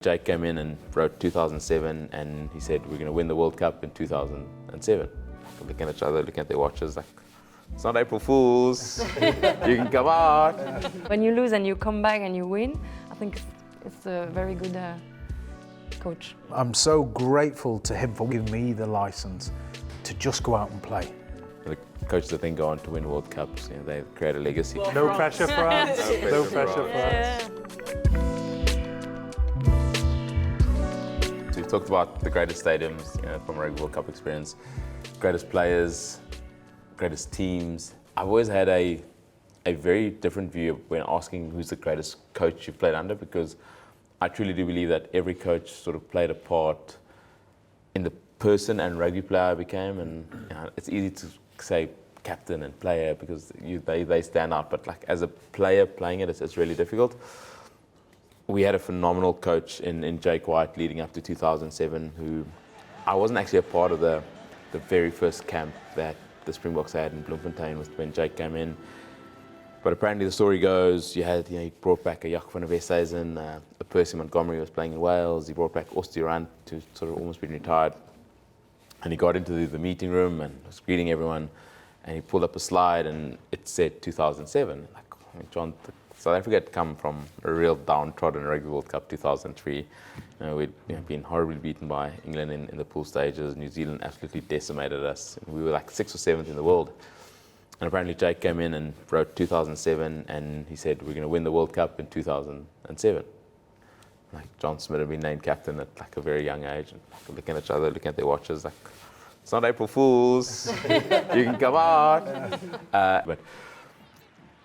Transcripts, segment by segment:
Jake came in and wrote 2007 and he said, we're going to win the World Cup in 2007. Looking at each other, looking at their watches, like, it's not April Fools, you can come out. When you lose and you come back and you win, I think it's a very good coach. I'm so grateful to him for giving me the license to just go out and play. The coaches that then go on to win World Cups, they create a legacy. No pressure for us. No pressure for us. So we've talked about the greatest stadiums from a Rugby World Cup experience, greatest players, greatest teams. I've always had a very different view when asking who's the greatest coach you've played under, because I truly do believe that every coach sort of played a part in the person and rugby player I became. And it's easy to say captain and player because they stand out, but like as a player playing it, it's really difficult. We had a phenomenal coach in Jake White leading up to 2007, who I wasn't actually a part of the very first camp that the Springboks had in Bloemfontein when Jake came in. But apparently the story goes, he brought back a Jaco van der Westhuizen, a Percy Montgomery who was playing in Wales, he brought back Osti Rand, who's sort of almost been retired. And he got into the meeting room and was greeting everyone, and he pulled up a slide and it said 2007. Like, John, South Africa had come from a real downtrodden Rugby World Cup 2003. We'd been horribly beaten by England in the pool stages. New Zealand absolutely decimated us. We were like 6th or 7th in the world. And apparently Jake came in and wrote 2007 and he said, we're going to win the World Cup in 2007. Like, John Smith had been named captain at like a very young age. And looking at each other, looking at their watches, like, it's not April Fools, you can come out. But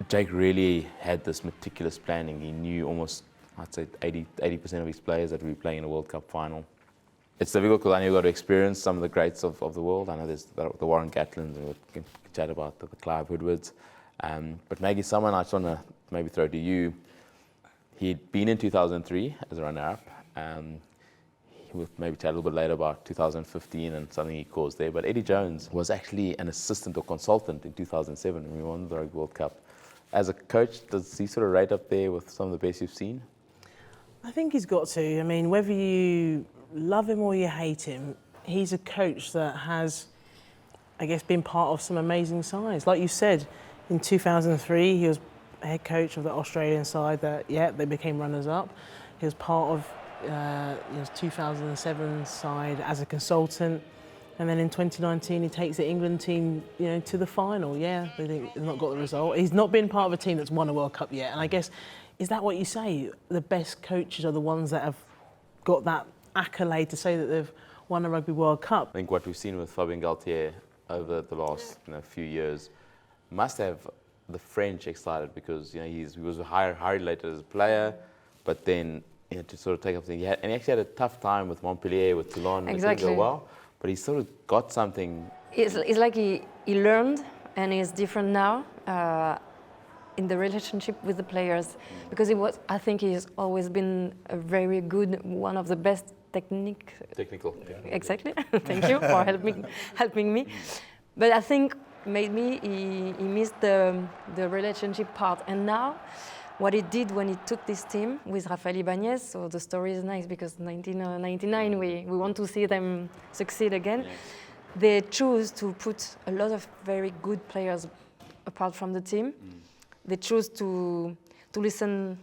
Jake really had this meticulous planning. He knew almost, I'd say 80% of his players that would be playing in a World Cup final. It's difficult because I know you got to experience some of the greats of the world. I know there's the Warren Gatlins, and we can chat about the Clive Woodwards. But maybe someone I just want to maybe throw to you. He'd been in 2003 as a runner-up. We'll maybe chat a little bit later about 2015 and something he caused there. But Eddie Jones was actually an assistant or consultant in 2007 when we won the Rugby World Cup. As a coach, does he sort of rate up there with some of the best you've seen? I think he's got to. I mean, whether you love him or you hate him, he's a coach that has, I guess, been part of some amazing sides. Like you said, in 2003, he was head coach of the Australian side that, they became runners-up. He was part of 2007 side as a consultant. And then in 2019, he takes the England team, to the final. They think they've not got the result. He's not been part of a team that's won a World Cup yet. And I guess, is that what you say? The best coaches are the ones that have got that accolade to say that they've won a Rugby World Cup. I think what we've seen with Fabien Galthié over the last few years must have the French excited, because he was highly rated as a player, but then to sort of take up things. And he actually had a tough time with Montpellier, with Toulon. Exactly. It didn't go well. But he sort of got something. It's like he learned, and he's different now in the relationship with the players, because I think he's always been a very good, one of the best technical. Yeah. Exactly. Thank you for helping me. But I think maybe he missed the relationship part, and now what he did when he took this team with Rafael Ibanez, so the story is nice because 1999 we want to see them succeed again. Yeah. They choose to put a lot of very good players apart from the team. They choose to listen.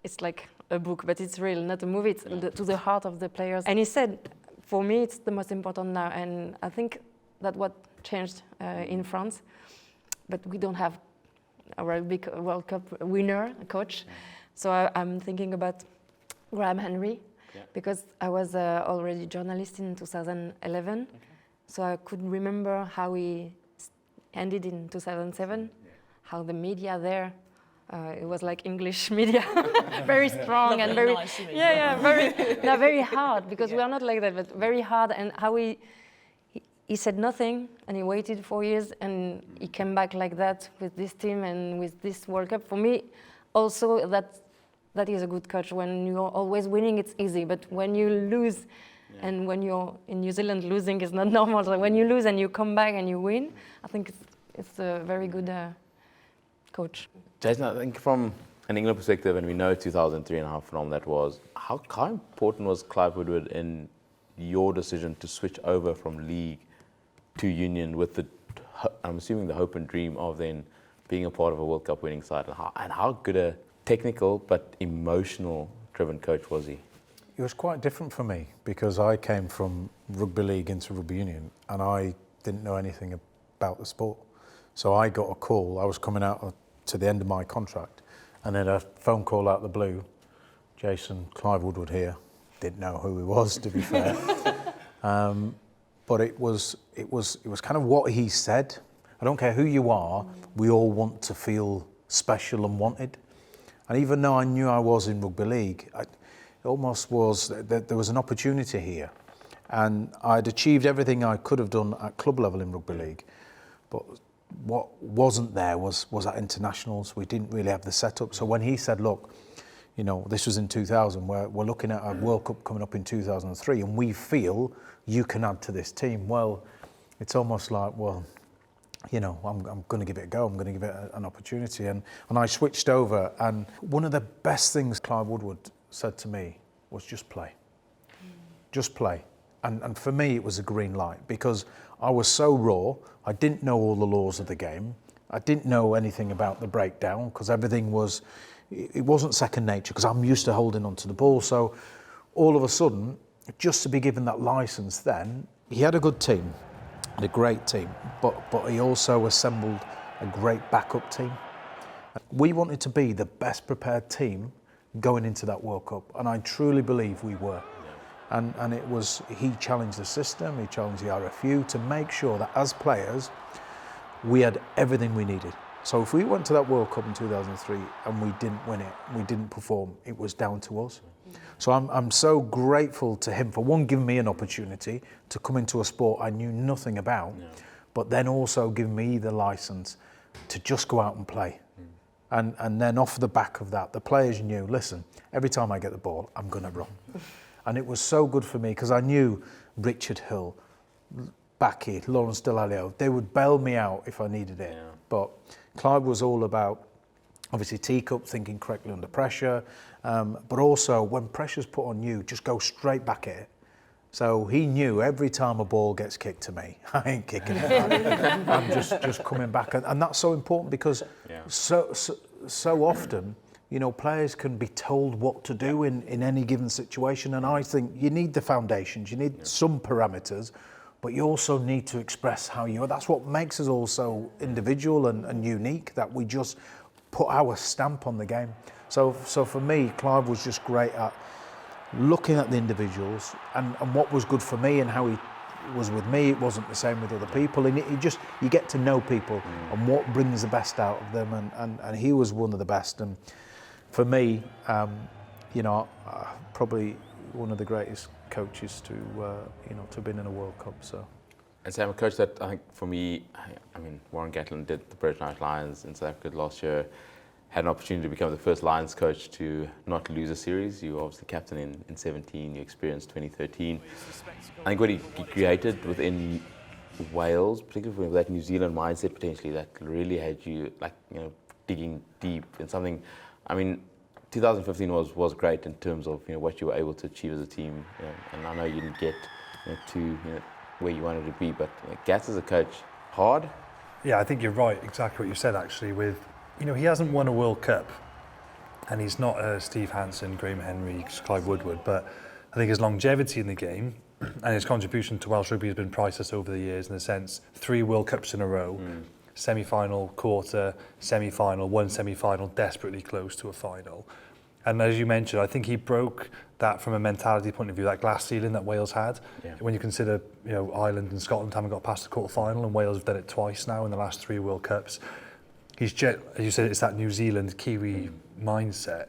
It's like a book, but it's real, not a movie. It's to the heart of the players. And he said, for me, it's the most important now. And I think that's what changed in France. But we don't have a big World Cup winner, coach. So I'm thinking about Graham Henry, because I was already journalist in 2011. So I could remember how we ended in 2007, how the media there, it was like English media, very strong and very, nice very hard, because we are not like that, but very hard. And how he said nothing, and he waited 4 years, and he came back like that with this team and with this World Cup. For me, also that is a good coach. When you're always winning, it's easy, but when you lose, and when you're in New Zealand, losing is not normal. So when you lose and you come back and you win, I think it's a very good coach. Jason, I think from an England perspective, and we know 2003 and how phenomenal that was, how important was Clive Woodward in your decision to switch over from league to union with the, I'm assuming, the hope and dream of then being a part of a World Cup winning side, and how good a technical but emotional driven coach was he? It was quite different for me because I came from rugby league into rugby union and I didn't know anything about the sport. So I got a call. I was coming out to the end of my contract and then a phone call out of the blue. Jason, Clive Woodward here. Didn't know who he was, to be fair. But it was kind of what he said. I don't care who you are, we all want to feel special and wanted. And even though I knew I was in rugby league, it almost was that there was an opportunity here. And I'd achieved everything I could have done at club level in rugby league. But what wasn't there was at internationals. We didn't really have the setup. So when he said, look, you know, this was in 2000, we're looking at a World Cup coming up in 2003, and we feel you can add to this team. Well, it's almost like, well, you know, I'm going to give it a go. I'm going to give it an opportunity. And I switched over. And one of the best things Clive Woodward said to me was just play. Just play. And for me, it was a green light because I was so raw. I didn't know all the laws of the game. I didn't know anything about the breakdown because everything was, it wasn't second nature because I'm used to holding onto the ball. So all of a sudden, just to be given that license then, he had a good team. A great team, but he also assembled a great backup team. We wanted to be the best prepared team going into that World Cup, and I truly believe we were. And it was, he challenged the system, he challenged the RFU to make sure that as players, we had everything we needed. So if we went to that World Cup in 2003 and we didn't win it, we didn't perform, it was down to us. So I'm so grateful to him for one, giving me an opportunity to come into a sport I knew nothing about, but then also giving me the license to just go out and play. And then off the back of that, the players knew, listen, every time I get the ball, I'm going to run. And it was so good for me because I knew Richard Hill, Baki, Lawrence Dallaglio, they would bail me out if I needed it. Yeah. But Clive was all about, obviously, teacup, thinking correctly under pressure, but also when pressure's put on you, just go straight back at it. So he knew every time a ball gets kicked to me, I ain't kicking it back. I'm just coming back. And that's so important because so often, you know, players can be told what to do in any given situation. And I think you need the foundations, you need some parameters, but you also need to express how you are. That's what makes us all so individual and unique, that we just put our stamp on the game. So for me, Clive was just great at looking at the individuals and what was good for me and how he was with me. It wasn't the same with other people. And you get to know people and what brings the best out of them. And he was one of the best. And for me, you know, probably one of the greatest coaches to have been in a World Cup. So. And Sam, a coach that I think for me, I mean, Warren Gatland did the British Knight Lions in South Africa last year, had an opportunity to become the first Lions coach to not lose a series. You were obviously captain in 17, you experienced 2013. I think what he created within Wales, particularly with that New Zealand mindset potentially, that really had you digging deep in something. I mean, 2015 was great in terms of what you were able to achieve as a team, and I know you didn't get to where you wanted to be, but Gats as a coach, hard? Yeah, I think you're right, exactly what you said actually, with, he hasn't won a World Cup, and he's not Steve Hansen, Graham Henry, Clive Woodward, but I think his longevity in the game and his contribution to Welsh rugby has been priceless over the years, in the sense 3 World Cups in a row, semi-final, quarter, semi-final, one semi-final, desperately close to a final. And as you mentioned, I think he broke that from a mentality point of view, that glass ceiling that Wales had. Yeah. When you consider, Ireland and Scotland haven't got past the quarter-final, and Wales have done it twice now in the last 3 World Cups. He's, as you said, it's that New Zealand Kiwi mindset.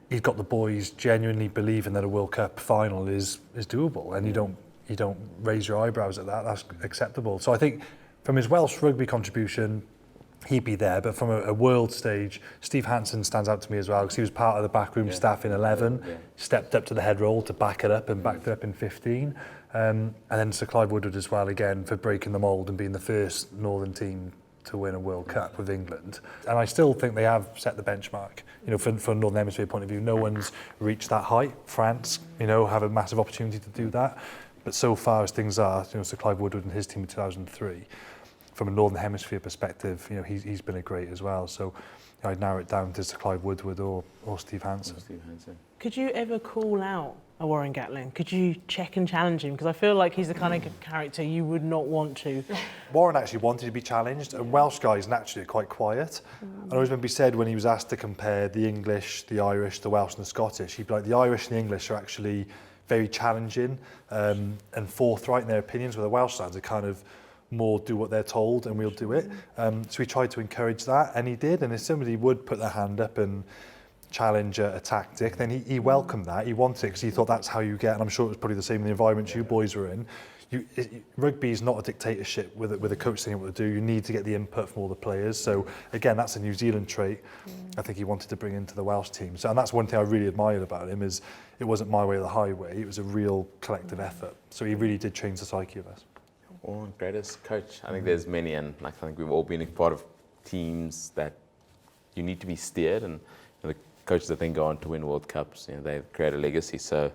He's got the boys genuinely believing that a World Cup final is doable, and you don't raise your eyebrows at that. That's acceptable. So I think from his Welsh rugby contribution, he'd be there, but from a world stage, Steve Hansen stands out to me as well, because he was part of the backroom staff in 11, stepped up to the head role to back it up, and backed it up in 15. And then Sir Clive Woodward as well, again, for breaking the mould and being the first Northern team to win a World Cup with England. And I still think they have set the benchmark. You know, from a Northern Hemisphere point of view, no one's reached that height. France, you know, have a massive opportunity to do that. But so far as things are, you know, Sir Clive Woodward and his team in 2003, from a Northern Hemisphere perspective, you know, he's been a great as well. So I'd narrow it down to Sir Clive Woodward or Steve Hansen. Could you ever call out a Warren Gatland? Could you check and challenge him? Because I feel like he's the kind of character you would not want to. Warren actually wanted to be challenged, and Welsh guys naturally are quite quiet. I always remember he said when he was asked to compare the English, the Irish, the Welsh and the Scottish, he'd be like, the Irish and the English are actually very challenging and forthright in their opinions, where the Welsh lads are kind of more do what they're told and we'll do it. So we tried to encourage that, and he did. And if somebody would put their hand up and challenge a tactic, then he welcomed that. He wanted it because he thought that's how you get, and I'm sure it was probably the same in the environment you boys were in. Rugby is not a dictatorship with a coach saying what to do. You need to get the input from all the players. So again, that's a New Zealand trait I think he wanted to bring into the Welsh team. So, and that's one thing I really admired about him, is it wasn't my way or the highway. It was a real collective effort. So he really did change the psyche of us. Oh, greatest coach. I think there's many, and I think we've all been a part of teams that you need to be steered, and the coaches that then go on to win World Cups, you know, they create a legacy. So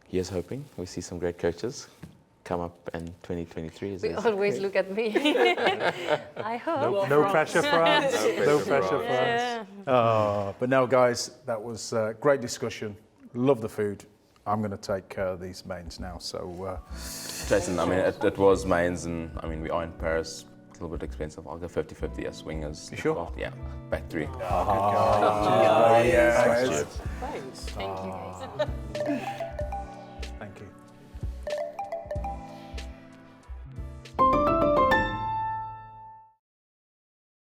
here's hoping we see some great coaches come up in 2023. We always look at me. I hope. No pressure for us. No pressure for us. Yeah. But no, guys, that was a great discussion. Love the food. I'm going to take care of these mains now. So, Jason, I mean, it was mains, and I mean, we are in Paris. It's a little bit expensive. I'll go 50-50 as wingers. You sure? Well, yeah, back three. yeah. Thank you, guys.